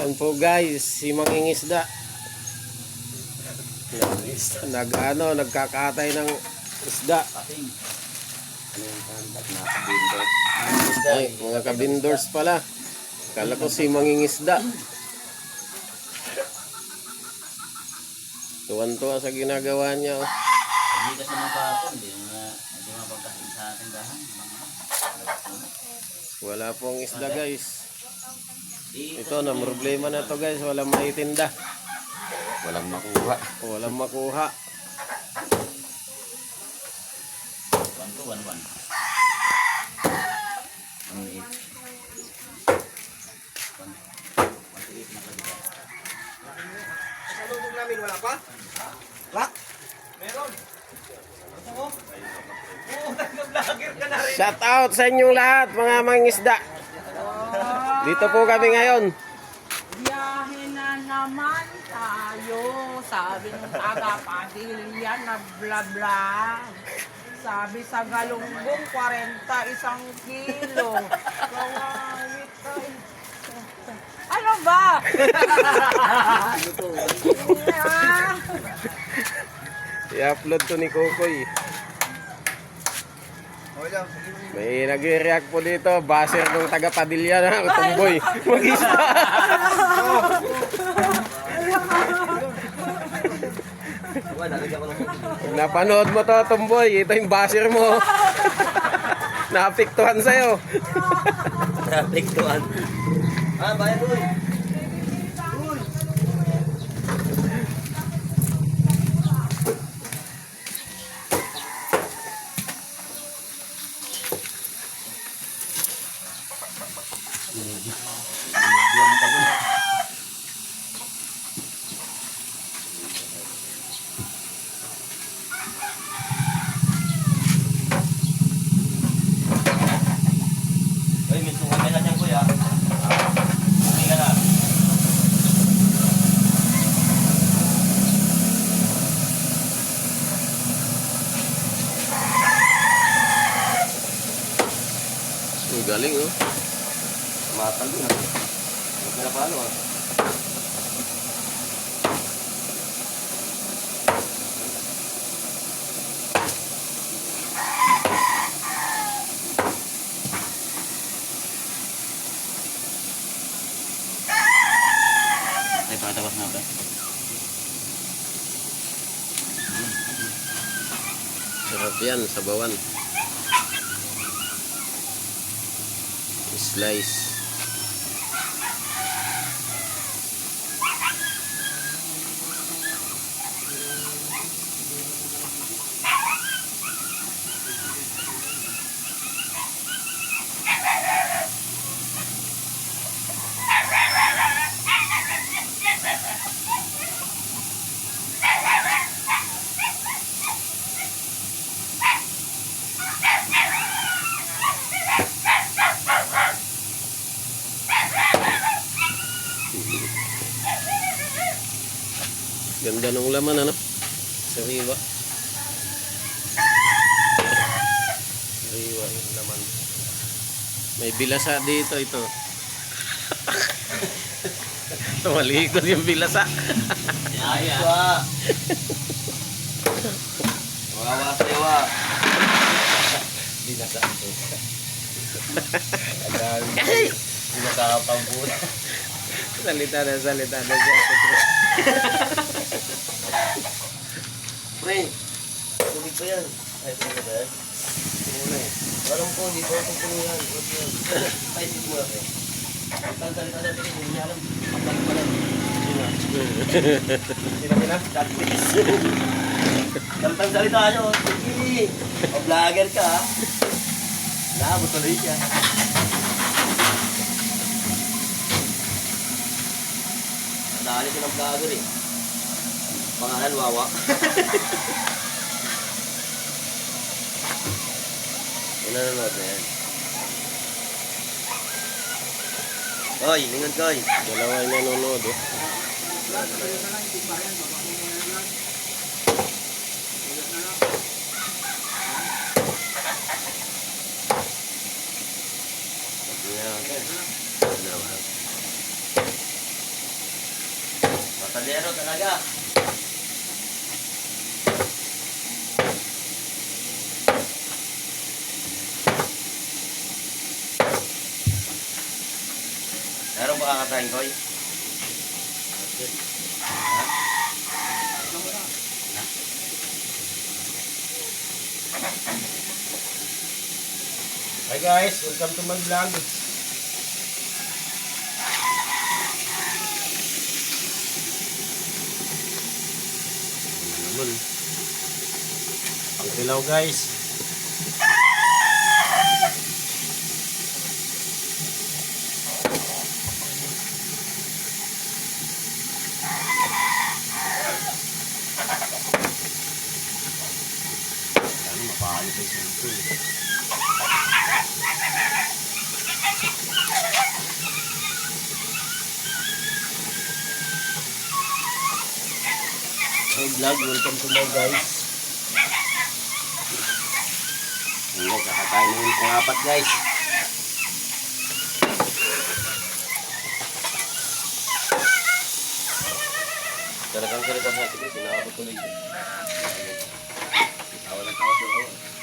Yan po guys, si mangingisda. Nagkakatay ng isda. Ay, mga kabindors pala. Kala ko si mangingisda. Tuwan-tuwa sa ginagawa niya. Oh. Hindi kasi ng kapon, hindi mapagkasin sa tindahan. Wala pong isda guys. Ito na problema na to guys, walang maitinda. Walang makuha. Walang makuha. 1 to 1 1. Ang 8. 1 to 8 na pagka. Sa lubog namin wala pa? Lak? Meron. Nag-vlogger ka na rin. Shout out sa inyong lahat mga mangingisda. Dito po kami ngayon. Biyahe na naman tayo, sabi ng taga-Padilla na bla bla. Sabi sa galunggong 40 isang kilo. Kawawit tayo. Ano ba? I-upload to ni Kokoy. May nag-react po dito, baser ng taga Padilla na, tumboy. Mag-isda. Napanood mo to, tumboy. Ito yung baser mo. Naapektuhan sa'yo. Naapektuhan. Ah, bayan doon. Ang galing oh. Matalo na. Huwag na paano ah. Ay, pakatawas na ba? Sarap yan, sabawan. Slice. Ganda ng laman ano? Sariwa. Sariwa yung laman. May bilasa dito ito. Tumalikod yung bilasa. Yaya. Wawa sa'yo ah. Binasa ito. Binasakapang po. Salita na siya. Pre, tubig pa yan. Ay, tubig ba yan? Muna eh. Alam ko, di ko ito punuhan. Ay, di mo lang eh. Salita na rin, hindi niya alam. Kapag pala. Sina? Chatbase. Salita nyo. Sige. O-vlogger ka ha. Naabot tuloy siya. Nadali ko ng vlogger eh. Pangalan Wawa. Nanonood na yan. Oy, lingon ko. Dalawa yung nanonood oh. Kaldero talaga. Meron ba kakatayin, Koy? Ha? Hi guys, welcome to my vlog. Naman. Ang kilaw guys. Ano mapahali sa isang ito. Hey vlog, welcome to my guys. Ayan, kakatayin mo yung pangapat guys. Talagang salita sa atin, sinakabot tuloy. Tawa na tawa sila.